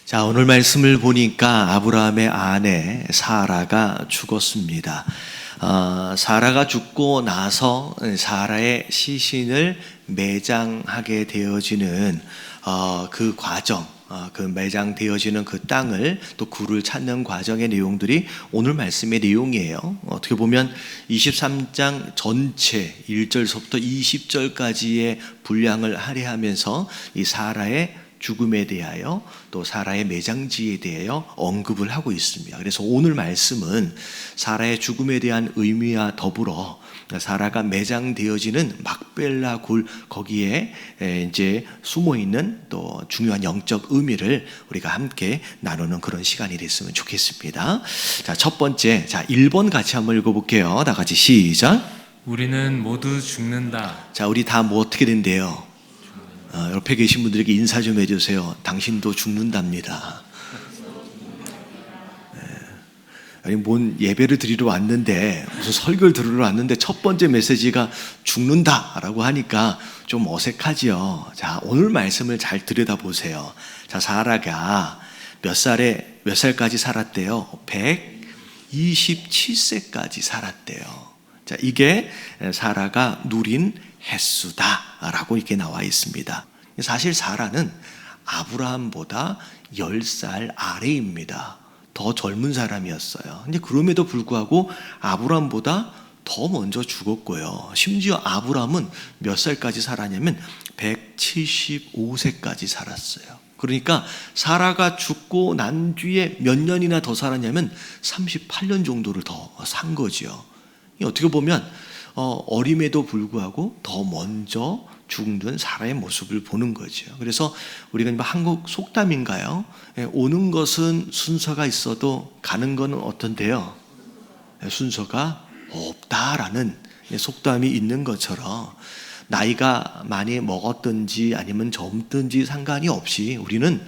자, 오늘 말씀을 보니까 아브라함의 아내 사라가 죽었습니다. 사라가 죽고 나서 사라의 시신을 매장하게 되어지는 그 과정, 그 매장되어지는 그 땅을 또 굴을 찾는 과정의 내용들이 오늘 말씀의 내용이에요. 어떻게 보면 23장 전체 1절서부터 20절까지의 분량을 할애하면서 이 사라의 죽음에 대하여 또 사라의 매장지에 대하여 언급을 하고 있습니다. 그래서 오늘 말씀은 사라의 죽음에 대한 의미와 더불어 사라가 매장되어지는 막벨라 굴 거기에 이제 숨어 있는 또 중요한 영적 의미를 우리가 함께 나누는 그런 시간이 됐으면 좋겠습니다. 자, 첫 번째, 1번 같이 한번 읽어볼게요. 다 같이 시작. 우리는 모두 죽는다. 자, 우리 다 뭐 어떻게 된대요? 옆에 계신 분들에게 인사 좀 해주세요. 당신도 죽는답니다. 아니, 뭔 예배를 드리러 왔는데, 무슨 설교를 들으러 왔는데 첫 번째 메시지가 죽는다라고 하니까 좀 어색하지요. 자, 오늘 말씀을 잘 들여다보세요. 자, 사라가 몇 살까지 살았대요? 127세까지 살았대요. 자, 이게 사라가 누린 횟수다라고 이렇게 나와 있습니다. 사실 사라는 아브라함보다 10살 아래입니다. 더 젊은 사람이었어요. 근데 그럼에도 불구하고 아브라함보다 더 먼저 죽었고요. 심지어 아브라함은 몇 살까지 살았냐면 175세까지 살았어요. 그러니까 사라가 죽고 난 뒤에 몇 년이나 더 살았냐면 38년 정도를 더 산 거죠. 어떻게 보면 어림에도 불구하고 더 먼저 죽는 사라의 모습을 보는 거죠. 그래서 우리가 한국 속담인가요? 오는 것은 순서가 있어도 가는 것은 어떤데요? 순서가 없다라는 속담이 있는 것처럼 나이가 많이 먹었든지 아니면 젊든지 상관이 없이 우리는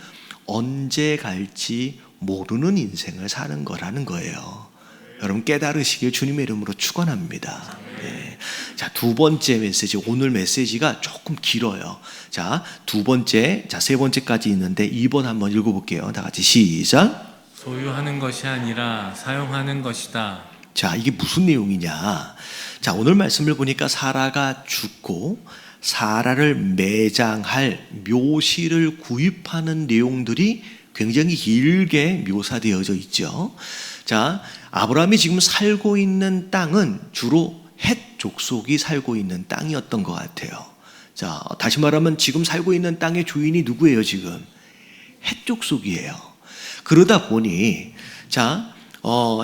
언제 갈지 모르는 인생을 사는 거라는 거예요. 여러분 깨달으시길 주님의 이름으로 축원합니다. 네. 자, 두 번째 메시지, 오늘 메시지가 조금 길어요. 자, 두 번째, 세 번째까지 있는데 2번 한번 읽어볼게요. 다 같이 시작. 소유하는 것이 아니라 사용하는 것이다. 자, 이게 무슨 내용이냐? 자, 오늘 말씀을 보니까 사라가 죽고 사라를 매장할 묘실을 구입하는 내용들이 굉장히 길게 묘사되어져 있죠. 자, 아브라함이 지금 살고 있는 땅은 주로 헷 족속이 살고 있는 땅이었던 것 같아요. 자, 다시 말하면 지금 살고 있는 땅의 주인이 누구예요, 지금? 헷 족속이에요. 그러다 보니,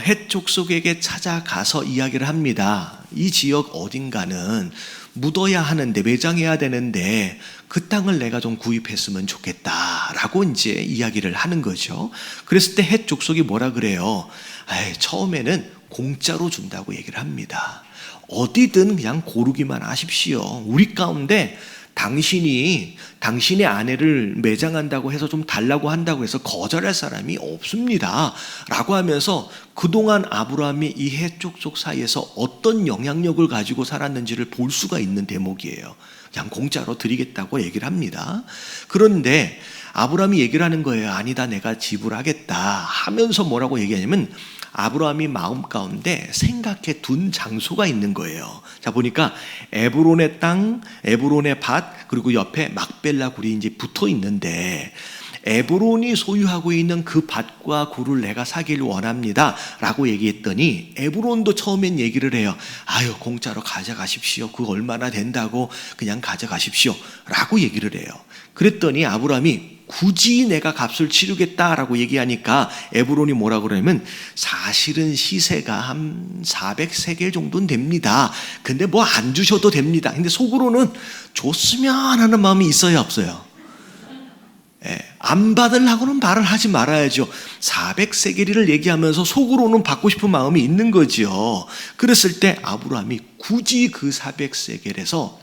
헷 족속에게 찾아가서 이야기를 합니다. 이 지역 어딘가는 묻어야 하는데, 매장해야 되는데, 그 땅을 내가 좀 구입했으면 좋겠다라고 이제 이야기를 하는 거죠. 그랬을 때 헷 족속이 뭐라 그래요? 처음에는 공짜로 준다고 얘기를 합니다. 어디든 그냥 고르기만 하십시오. 우리 가운데 당신의 아내를 매장한다고 해서 좀 달라고 한다고 해서 거절할 사람이 없습니다 라고 하면서 그동안 아브라함이 이 헷 족속 사이에서 어떤 영향력을 가지고 살았는지를 볼 수가 있는 대목이에요. 그냥 공짜로 드리겠다고 얘기를 합니다. 그런데 아브라함이 얘기를 하는 거예요. 아니다, 내가 지불하겠다 하면서 뭐라고 얘기하냐면 아브라함이 마음 가운데 생각해 둔 장소가 있는 거예요. 자, 보니까 에브론의 땅, 에브론의 밭, 그리고 옆에 막벨라 굴이 이제 붙어 있는데 에브론이 소유하고 있는 그 밭과 굴을 내가 사기를 원합니다 라고 얘기했더니 에브론도 처음엔 얘기를 해요. 아유, 공짜로 가져가십시오. 그거 얼마나 된다고 그냥 가져가십시오 라고 얘기를 해요. 그랬더니 아브라함이 굳이 내가 값을 치르겠다라고 얘기하니까 에브론이 뭐라 그러냐면 사실은 시세가 한 400세겔 정도는 됩니다. 근데 뭐 안 주셔도 됩니다. 근데 속으로는 줬으면 하는 마음이 있어요, 없어요? 안 받으려고는 말을 하지 말아야죠. 400세겔을 얘기하면서 속으로는 받고 싶은 마음이 있는 거죠. 그랬을 때 아브라함이 굳이 그 400세겔에서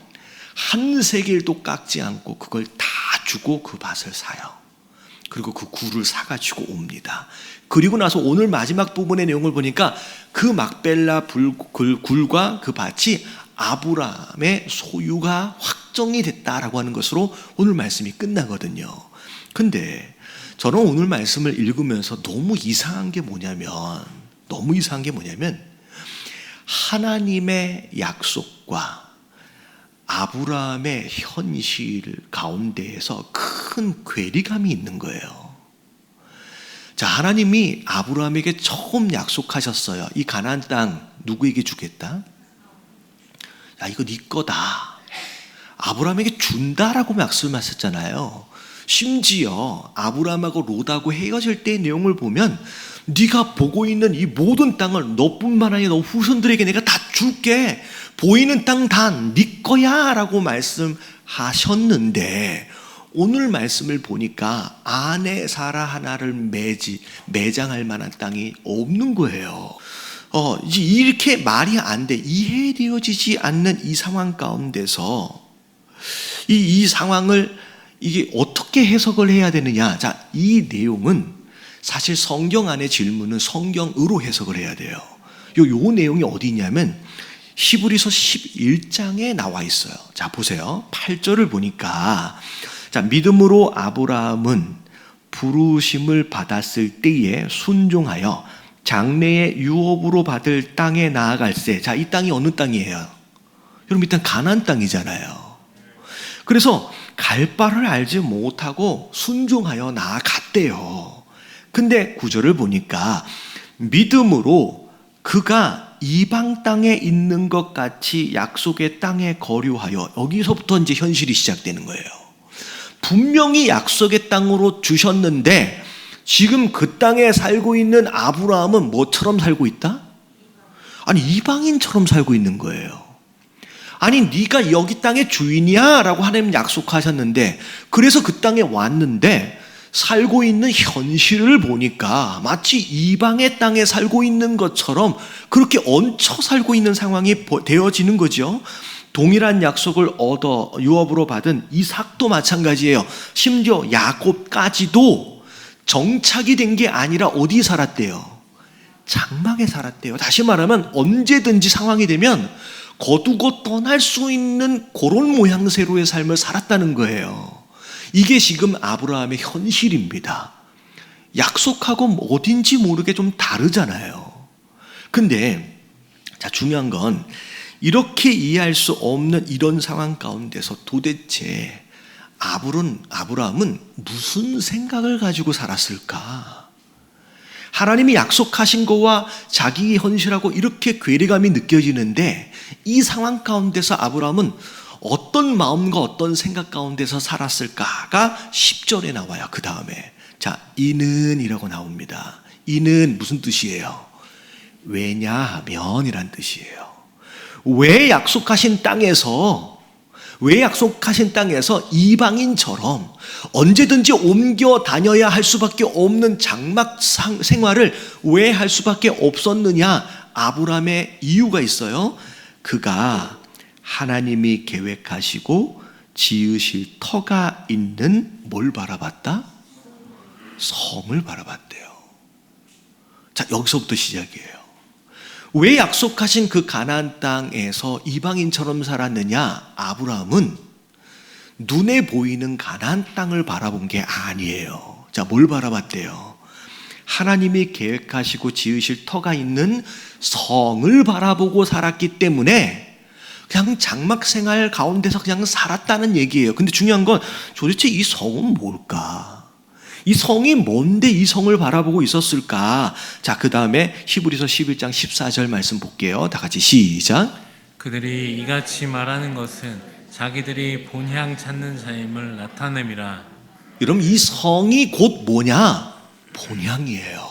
한 세겔도 깎지 않고 그걸 다 주고 그 밭을 사요. 그리고 그 굴을 사가지고 옵니다. 그리고 나서 오늘 마지막 부분의 내용을 보니까 그 막벨라 굴과 그 밭이 아브라함의 소유가 확정이 됐다라고 하는 것으로 오늘 말씀이 끝나거든요. 근데 저는 오늘 말씀을 읽으면서 너무 이상한 게 뭐냐면 하나님의 약속과 아브라함의 현실 가운데에서 큰 괴리감이 있는 거예요. 자, 하나님이 아브라함에게 처음 약속하셨어요. 이 가나안 땅 누구에게 주겠다? 야, 이거 네 거다. 아브라함에게 준다라고 말씀하셨잖아요. 심지어 아브라함하고 롯하고 헤어질 때의 내용을 보면 네가 보고 있는 이 모든 땅을 너뿐만 아니라 너 후손들에게 내가 다 줄게. 보이는 땅 다 네 거야 라고 말씀하셨는데 오늘 말씀을 보니까 아내 사라 하나를 매장할 만한 땅이 없는 거예요. 이렇게 말이 안 돼. 이해되어지지 않는 이 상황 가운데서 이 상황을 이게 어떻게 해석을 해야 되느냐. 자, 이 내용은 사실 성경 안의 질문은 성경으로 해석을 해야 돼요. 요 내용이 어디 있냐면 히브리서 11장에 나와 있어요. 자, 보세요. 8절을 보니까 자, 믿음으로 아브라함은 부르심을 받았을 때에 순종하여 장래의 유업으로 받을 땅에 나아갈세. 자, 이 땅이 어느 땅이에요? 여러분, 일단 가나안 땅이잖아요. 그래서 갈 바를 알지 못하고 순종하여 나아갔대요. 근데 구절을 보니까 믿음으로 그가 이방 땅에 있는 것 같이 약속의 땅에 거류하여, 여기서부터 이제 현실이 시작되는 거예요. 분명히 약속의 땅으로 주셨는데 지금 그 땅에 살고 있는 아브라함은 뭐처럼 살고 있다? 아니, 이방인처럼 살고 있는 거예요. 아니, 네가 여기 땅의 주인이야 라고 하나님 약속하셨는데, 그래서 그 땅에 왔는데 살고 있는 현실을 보니까 마치 이방의 땅에 살고 있는 것처럼 그렇게 얹혀 살고 있는 상황이 되어지는 거죠. 동일한 약속을 얻어 유업으로 받은 이삭도 마찬가지예요. 심지어 야곱까지도 정착이 된 게 아니라 어디 살았대요? 장막에 살았대요. 다시 말하면 언제든지 상황이 되면 거두고 떠날 수 있는 그런 모양새로의 삶을 살았다는 거예요. 이게 지금 아브라함의 현실입니다. 약속하고 어딘지 모르게 좀 다르잖아요. 근데 자, 중요한 건 이렇게 이해할 수 없는 이런 상황 가운데서 도대체 아브라함은 무슨 생각을 가지고 살았을까? 하나님이 약속하신 거와 자기의 현실하고 이렇게 괴리감이 느껴지는데 이 상황 가운데서 아브라함은 어떤 마음과 어떤 생각 가운데서 살았을까가 10절에 나와요. 그 다음에 자, 이는 이라고 나옵니다. 이는 무슨 뜻이에요? 왜냐하면 이란 뜻이에요. 왜 약속하신 땅에서 이방인처럼 언제든지 옮겨 다녀야 할 수밖에 없는 장막 생활을 왜 할 수밖에 없었느냐? 아브라함의 이유가 있어요. 그가 하나님이 계획하시고 지으실 터가 있는 뭘 바라봤다? 성을 바라봤대요. 자, 여기서부터 시작이에요. 왜 약속하신 그 가나안 땅에서 이방인처럼 살았느냐? 아브라함은 눈에 보이는 가나안 땅을 바라본 게 아니에요. 자, 뭘 바라봤대요? 하나님이 계획하시고 지으실 터가 있는 성을 바라보고 살았기 때문에 그냥 장막 생활 가운데서 그냥 살았다는 얘기예요. 근데 중요한 건 도대체 이 성은 뭘까? 이 성이 뭔데 이 성을 바라보고 있었을까? 자, 그 다음에 히브리서 11장 14절 말씀 볼게요. 다 같이 시작. 그들이 이같이 말하는 것은 자기들이 본향 찾는 자임을 나타냄이라. 여러분, 이 성이 곧 뭐냐? 본향이에요.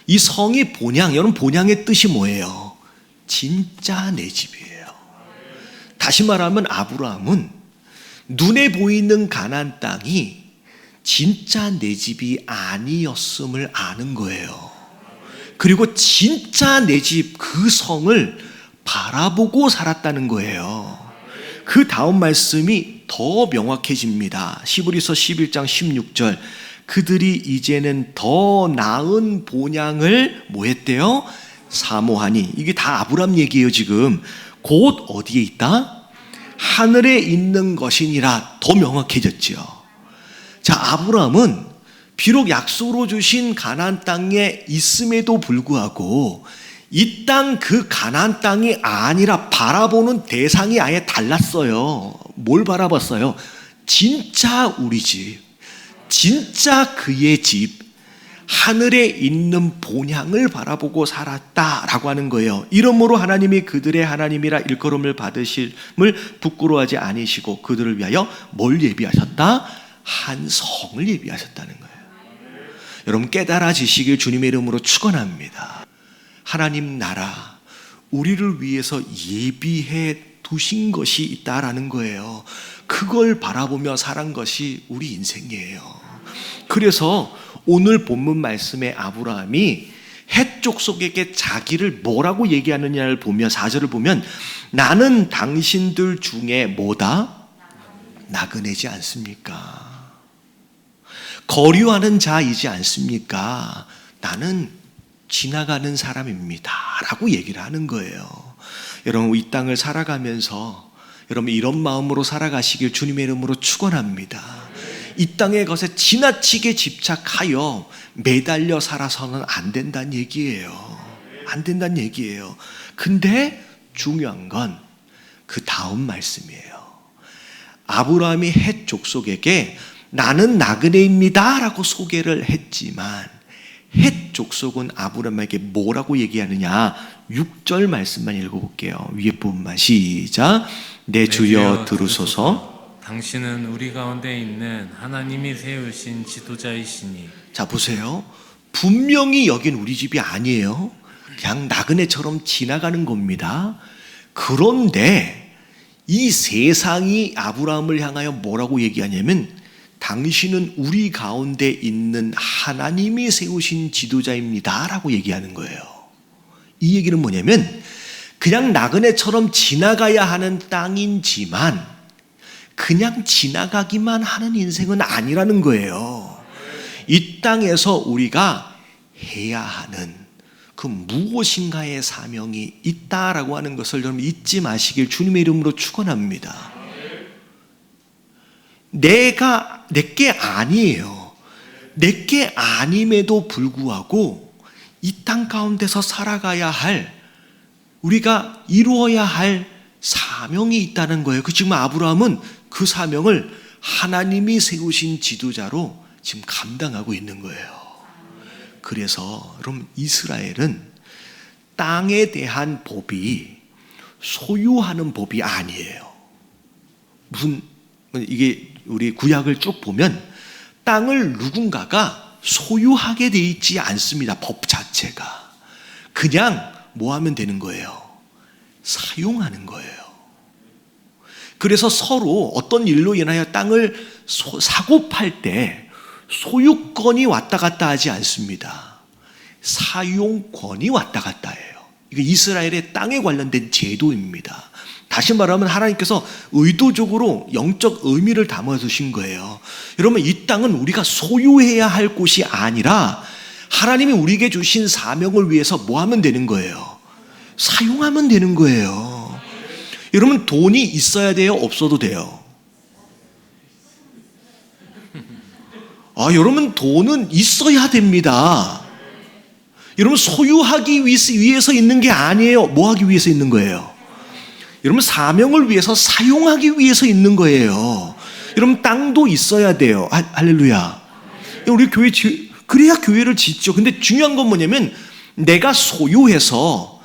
이 성이 본향. 여러분, 본향의 뜻이 뭐예요? 진짜 내 집이에요. 다시 말하면 아브라함은 눈에 보이는 가나안 땅이 진짜 내 집이 아니었음을 아는 거예요. 그리고 진짜 내 집, 그 성을 바라보고 살았다는 거예요. 그 다음 말씀이 더 명확해집니다. 히브리서 11장 16절. 그들이 이제는 더 나은 본향을 뭐 했대요? 사모하니. 이게 다 아브라함 얘기예요. 지금 곧 어디에 있다? 하늘에 있는 것이니라. 더 명확해졌죠. 자, 아브라함은 비록 약속으로 주신 가나안 땅에 있음에도 불구하고 이 땅 그 가나안 땅이 아니라 바라보는 대상이 아예 달랐어요. 뭘 바라봤어요? 진짜 우리 집, 진짜 그의 집, 하늘에 있는 본향을 바라보고 살았다라고 하는 거예요. 이러므로 하나님이 그들의 하나님이라 일컬음을 받으심을 부끄러워하지 아니시고 그들을 위하여 뭘 예비하셨다? 한 성을 예비하셨다는 거예요. 여러분 깨달아지시길 주님의 이름으로 축원합니다. 하나님 나라, 우리를 위해서 예비해 두신 것이 있다라는 거예요. 그걸 바라보며 살은 것이 우리 인생이에요. 그래서 오늘 본문 말씀의 아브라함이 헷 족속에게 자기를 뭐라고 얘기하느냐를 보면 4절을 보면 나는 당신들 중에 뭐다? 나그네지 않습니까? 거류하는 자이지 않습니까? 나는 지나가는 사람입니다 라고 얘기를 하는 거예요. 여러분 이 땅을 살아가면서 여러분 이런 마음으로 살아가시길 주님의 이름으로 축원합니다. 이 땅의 것에 지나치게 집착하여 매달려 살아서는 안 된다는 얘기예요. 안 된다는 얘기예요. 근데 중요한 건 그 다음 말씀이에요. 아브라함이 헷 족속에게 나는 나그네입니다 라고 소개를 했지만 헷 족속은 아브라함에게 뭐라고 얘기하느냐? 6절 말씀만 읽어볼게요. 위에 부분만 시작. 내 주여 들으소서. 당신은 우리 가운데 있는 하나님이 세우신 지도자이시니. 자 보세요. 분명히 여긴 우리 집이 아니에요. 그냥 나그네처럼 지나가는 겁니다. 그런데 이 세상이 아브라함을 향하여 뭐라고 얘기하냐면 당신은 우리 가운데 있는 하나님이 세우신 지도자입니다 라고 얘기하는 거예요. 이 얘기는 뭐냐면 그냥 나그네처럼 지나가야 하는 땅이지만 그냥 지나가기만 하는 인생은 아니라는 거예요. 이 땅에서 우리가 해야 하는 그 무엇인가의 사명이 있다라고 하는 것을 여러분 잊지 마시길 주님의 이름으로 축원합니다. 내게 아니에요. 내게 아님에도 불구하고 이 땅 가운데서 살아가야 할 우리가 이루어야 할 사명이 있다는 거예요. 그 지금 아브라함은 그 사명을 하나님이 세우신 지도자로 지금 감당하고 있는 거예요. 그래서 여러분 이스라엘은 땅에 대한 법이 소유하는 법이 아니에요. 무슨 이게 우리 구약을 쭉 보면 땅을 누군가가 소유하게 돼 있지 않습니다. 법 자체가. 그냥 뭐 하면 되는 거예요? 사용하는 거예요. 그래서 서로 어떤 일로 인하여 땅을 사고 팔 때 소유권이 왔다 갔다 하지 않습니다. 사용권이 왔다 갔다 해요. 이게 이스라엘의 땅에 관련된 제도입니다. 다시 말하면 하나님께서 의도적으로 영적 의미를 담아두신 거예요. 여러분 이 땅은 우리가 소유해야 할 곳이 아니라 하나님이 우리에게 주신 사명을 위해서 뭐 하면 되는 거예요? 사용하면 되는 거예요. 여러분 돈이 있어야 돼요? 없어도 돼요? 여러분 돈은 있어야 됩니다. 여러분 소유하기 위해서 있는 게 아니에요. 뭐 하기 위해서 있는 거예요? 여러분 사명을 위해서 사용하기 위해서 있는 거예요. 여러분 땅도 있어야 돼요. 할렐루야. 우리 교회 그래야 교회를 짓죠. 근데 중요한 건 뭐냐면 내가 소유해서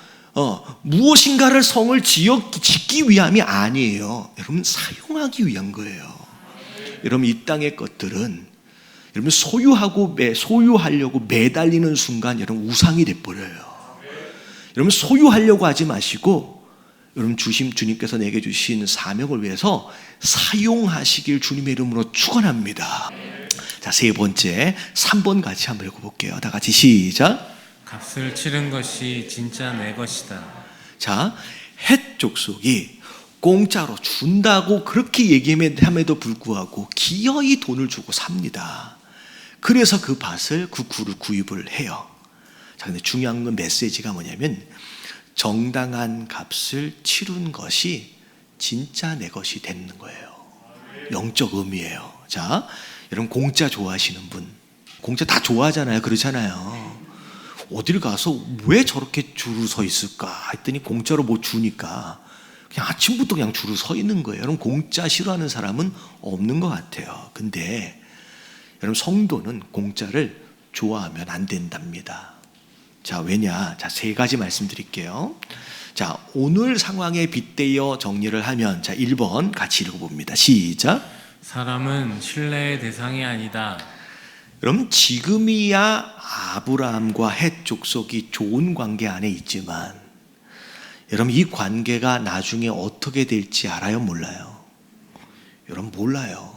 무엇인가를 성을 짓기 위함이 아니에요. 여러분 사용하기 위한 거예요. 여러분 이 땅의 것들은 여러분 소유하려고 매달리는 순간 여러분 우상이 돼버려요. 여러분 소유하려고 하지 마시고 여러분 주님께서 내게 주신 사명을 위해서 사용하시길 주님의 이름으로 축원합니다. 자, 세 번째 3번 같이 한번 읽어볼게요. 다 같이 시작. 값을 치른 것이 진짜 내 것이다. 자, 헷 족속이 공짜로 준다고 그렇게 얘기함에도 불구하고 기어이 돈을 주고 삽니다. 그래서 그 밭을 그 굴을 구입을 해요. 자, 근데 중요한 건 메시지가 뭐냐면 정당한 값을 치른 것이 진짜 내 것이 되는 거예요. 영적 의미예요. 자, 여러분 공짜 좋아하시는 분 공짜 다 좋아하잖아요. 그렇잖아요. 어딜 가서 왜 저렇게 줄을 서 있을까 했더니 공짜로 뭐 주니까 그냥 아침부터 그냥 줄을 서 있는 거예요. 여러분 공짜 싫어하는 사람은 없는 것 같아요. 근데 여러분 성도는 공짜를 좋아하면 안 된답니다. 자, 왜냐? 자, 세 가지 말씀드릴게요. 자, 오늘 상황에 빗대어 정리를 하면 자, 1번 같이 읽어봅니다. 시작. 사람은 신뢰의 대상이 아니다. 그럼 지금이야 아브라함과 헷 족속이 좋은 관계 안에 있지만 여러분 이 관계가 나중에 어떻게 될지 알아요? 몰라요? 여러분 몰라요.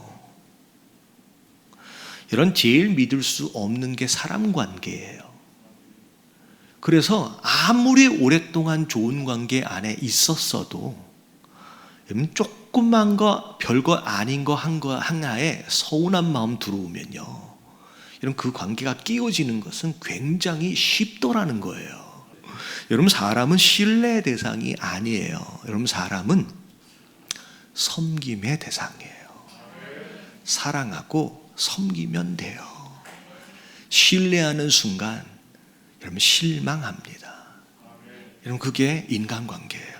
여러분 제일 믿을 수 없는 게 사람 관계예요. 그래서 아무리 오랫동안 좋은 관계 안에 있었어도 여러분 조그만 거 별거 아닌 거 하나에 서운한 마음 들어오면요, 여러분 그 관계가 끼어지는 것은 굉장히 쉽더라는 거예요. 여러분 사람은 신뢰의 대상이 아니에요. 여러분 사람은 섬김의 대상이에요. 사랑하고 섬기면 돼요. 신뢰하는 순간 여러분 실망합니다. 여러분 그게 인간관계예요.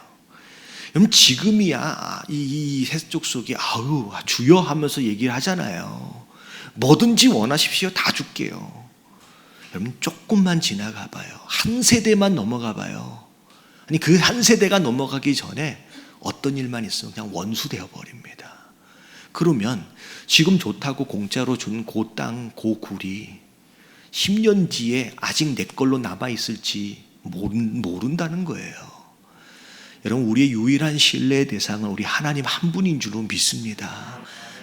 여러분 지금이야 이 헷족속이 아유 주여 하면서 얘기를 하잖아요. 뭐든지 원하십시오. 다 줄게요. 여러분 조금만 지나가 봐요. 한 세대만 넘어가 봐요. 아니 그 한 세대가 넘어가기 전에 어떤 일만 있으면 그냥 원수 되어 버립니다. 그러면 지금 좋다고 공짜로 준 그 땅, 그 굴이 10년 뒤에 아직 내 걸로 남아 있을지 모른다는 거예요. 여러분 우리의 유일한 신뢰의 대상은 우리 하나님 한 분인 줄로 믿습니다.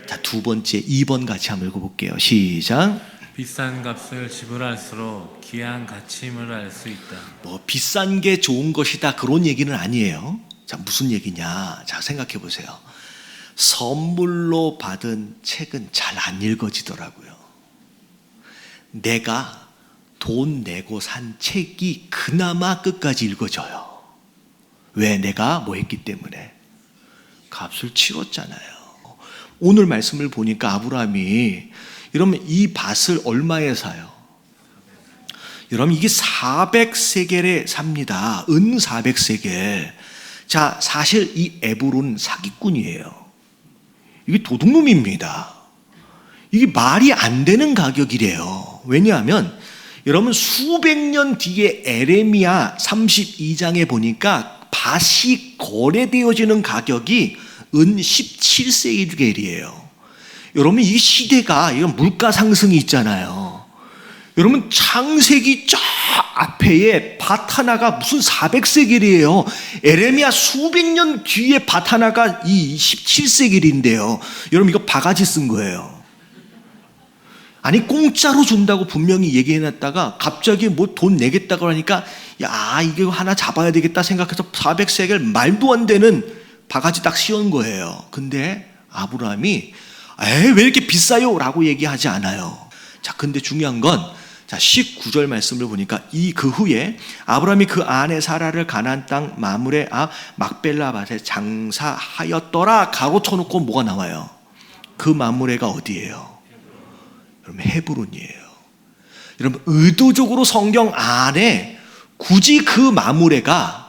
자, 두 번째 2번 같이 한번 읽어볼게요. 시작. 비싼 값을 지불할수록 귀한 가치임을 알 수 있다. 뭐 비싼 게 좋은 것이다 그런 얘기는 아니에요. 자, 무슨 얘기냐? 자, 생각해 보세요. 선물로 받은 책은 잘 안 읽어지더라고요. 내가 돈 내고 산 책이 그나마 끝까지 읽어져요. 왜? 내가 뭐 했기 때문에? 값을 치렀잖아요. 오늘 말씀을 보니까 아브라함이 여러분 이 밭을 얼마에 사요? 여러분 이게 400세겔에 삽니다. 은 400세겔. 자, 사실 이 에브론 사기꾼이에요. 이게 도둑놈입니다. 이게 말이 안 되는 가격이래요. 왜냐하면 여러분 수백 년 뒤에 에레미야 32장에 보니까 밭이 거래되어지는 가격이 은 17세겔이에요. 여러분 이 시대가 이런 물가 상승이 있잖아요. 여러분 창세기 저 앞에 밭 하나가 무슨 400세겔이에요. 에레미야 수백 년 뒤에 밭 하나가 이 17세겔인데요. 여러분 이거 바가지 쓴 거예요. 아니 공짜로 준다고 분명히 얘기해놨다가 갑자기 뭐 돈 내겠다고 하니까 야 이거 하나 잡아야 되겠다 생각해서 400세겔 말도 안 되는 바가지 딱 씌운 거예요. 근데 아브라함이 왜 이렇게 비싸요? 라고 얘기하지 않아요. 자, 근데 중요한 건 자, 19절 말씀을 보니까 그 후에 아브라함이 그 아내 사라를 가나안 땅 마므레 막벨라 밭에 장사하였더라 가로 쳐놓고 뭐가 나와요? 그 마므레가 어디예요? 여러분 헤브론이에요. 여러분 의도적으로 성경 안에 굳이 그 마므레가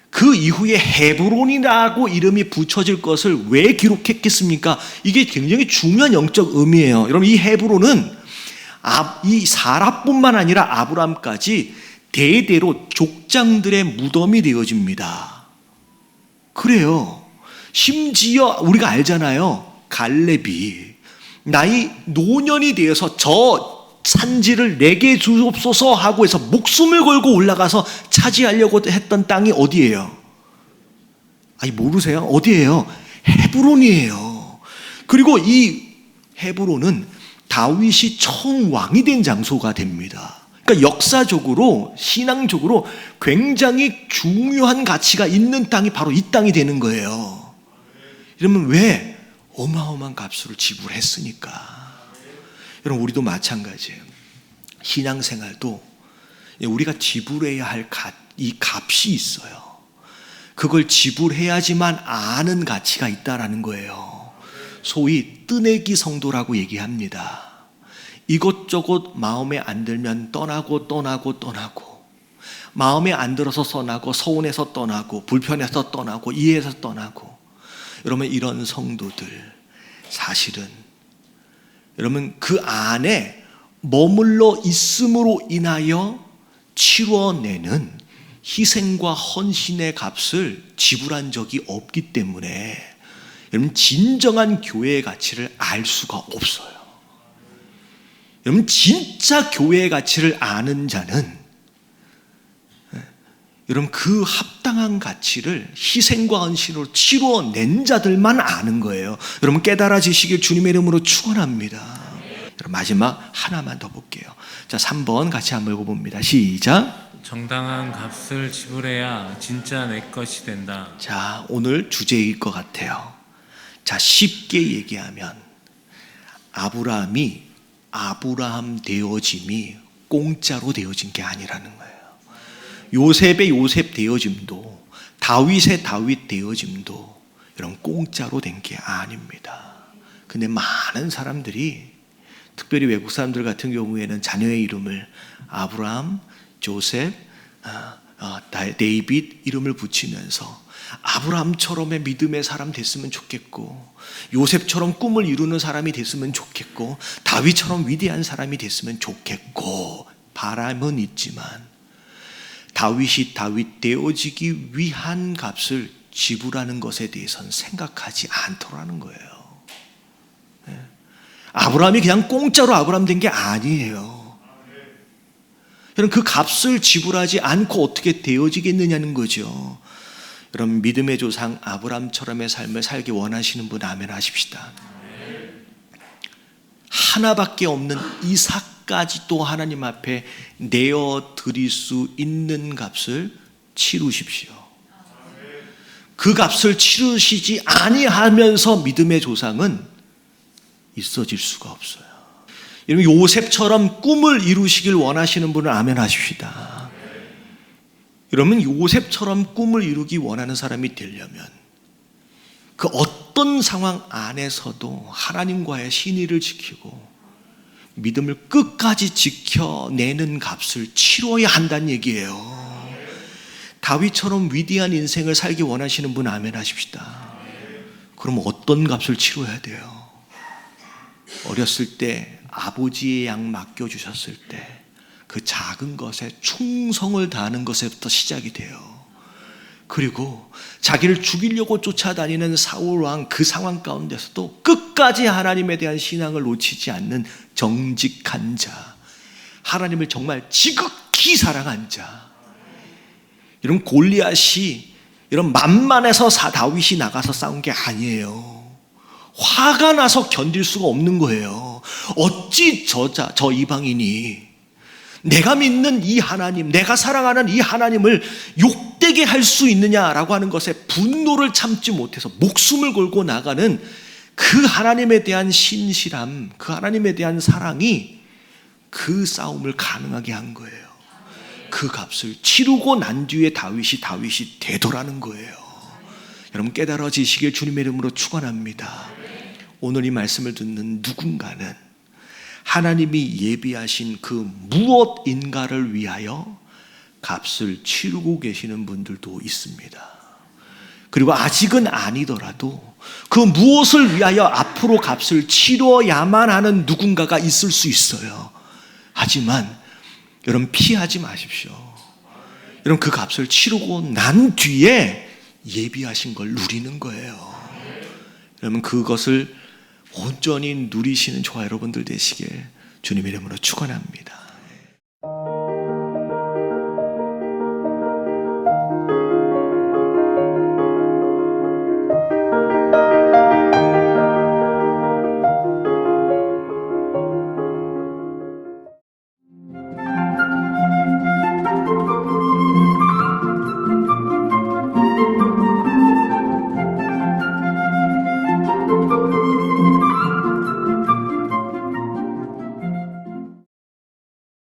그 이후에 헤브론이라고 이름이 붙여질 것을 왜 기록했겠습니까? 이게 굉장히 중요한 영적 의미예요. 여러분 이 헤브론은 이 사라뿐만 아니라 아브라함까지 대대로 족장들의 무덤이 되어집니다. 그래요. 심지어 우리가 알잖아요. 갈렙이 나이 노년이 되어서 저 산지를 내게 주옵소서 하고 해서 목숨을 걸고 올라가서 차지하려고 했던 땅이 어디예요? 아니 모르세요? 어디예요? 헤브론이에요. 그리고 이 헤브론은 다윗이 처음 왕이 된 장소가 됩니다. 그러니까 역사적으로 신앙적으로 굉장히 중요한 가치가 있는 땅이 바로 이 땅이 되는 거예요. 이러면 왜? 어마어마한 값을 지불했으니까. 여러분 우리도 마찬가지예요. 신앙생활도 우리가 지불해야 할 이 값이 있어요. 그걸 지불해야지만 아는 가치가 있다라는 거예요. 소위 뜨내기 성도라고 얘기합니다. 이것저것 마음에 안 들면 떠나고 마음에 안 들어서 떠나고 서운해서 떠나고 불편해서 떠나고 이해해서 떠나고. 여러분 이런 성도들 사실은 여러분 그 안에 머물러 있음으로 인하여 치러내는 희생과 헌신의 값을 지불한 적이 없기 때문에 여러분 진정한 교회의 가치를 알 수가 없어요. 여러분 진짜 교회의 가치를 아는 자는 여러분 그 합당한 가치를 희생과 헌신으로 치러낸 자들만 아는 거예요. 여러분 깨달아지시길 주님의 이름으로 축원합니다. 여러분 마지막 하나만 더 볼게요. 자, 3번 같이 한번 읽어봅니다. 시작. 정당한 값을 지불해야 진짜 내 것이 된다. 자, 오늘 주제일 것 같아요. 자, 쉽게 얘기하면 아브라함 되어짐이 공짜로 되어진 게 아니라는 거예요. 요셉의 요셉 되어짐도 다윗의 다윗 되어짐도 이런 공짜로 된 게 아닙니다. 근데 많은 사람들이 특별히 외국 사람들 같은 경우에는 자녀의 이름을 아브라함, 조셉, 데이빗 이름을 붙이면서 아브라함처럼의 믿음의 사람 됐으면 좋겠고 요셉처럼 꿈을 이루는 사람이 됐으면 좋겠고 다윗처럼 위대한 사람이 됐으면 좋겠고 바람은 있지만 다윗이 다윗 되어지기 위한 값을 지불하는 것에 대해서는 생각하지 않더라는 거예요. 아브라함이 그냥 공짜로 아브라함 된 게 아니에요. 여러분 그 값을 지불하지 않고 어떻게 되어지겠느냐는 거죠. 여러분 믿음의 조상 아브라함처럼의 삶을 살기 원하시는 분 아멘 하십시다. 하나밖에 없는 이삭까지도 하나님 앞에 내어드릴 수 있는 값을 치르십시오. 그 값을 치르시지 아니하면서 믿음의 조상은 있어질 수가 없어요. 여러분 요셉처럼 꿈을 이루시길 원하시는 분은 아멘 하십시다. 여러분 요셉처럼 꿈을 이루기 원하는 사람이 되려면 그 어떤 상황 안에서도 하나님과의 신의를 지키고 믿음을 끝까지 지켜내는 값을 치러야 한다는 얘기예요. 다윗처럼 위대한 인생을 살기 원하시는 분 아멘 하십시다. 그럼 어떤 값을 치러야 돼요? 어렸을 때 아버지의 양 맡겨주셨을 때 그 작은 것에 충성을 다하는 것에부터 시작이 돼요. 그리고 자기를 죽이려고 쫓아다니는 사울 왕 그 상황 가운데서도 끝까지 하나님에 대한 신앙을 놓치지 않는 정직한 자, 하나님을 정말 지극히 사랑한 자. 이런 골리앗이 이런 만만해서 다윗이 나가서 싸운 게 아니에요. 화가 나서 견딜 수가 없는 거예요. 어찌 저 이방인이 내가 믿는 이 하나님, 내가 사랑하는 이 하나님을 욕되게 할 수 있느냐라고 하는 것에 분노를 참지 못해서 목숨을 걸고 나가는 그 하나님에 대한 신실함, 그 하나님에 대한 사랑이 그 싸움을 가능하게 한 거예요. 그 값을 치르고 난 뒤에 다윗이 되더라는 거예요. 여러분 깨달아지시길 주님의 이름으로 축원합니다. 오늘 이 말씀을 듣는 누군가는 하나님이 예비하신 그 무엇인가를 위하여 값을 치르고 계시는 분들도 있습니다. 그리고 아직은 아니더라도 그 무엇을 위하여 앞으로 값을 치러야만 하는 누군가가 있을 수 있어요. 하지만 여러분 피하지 마십시오. 여러분 그 값을 치르고 난 뒤에 예비하신 걸 누리는 거예요. 여러분 그것을 온전히 누리시는 저와 여러분들 되시길 주님의 이름으로 축원합니다.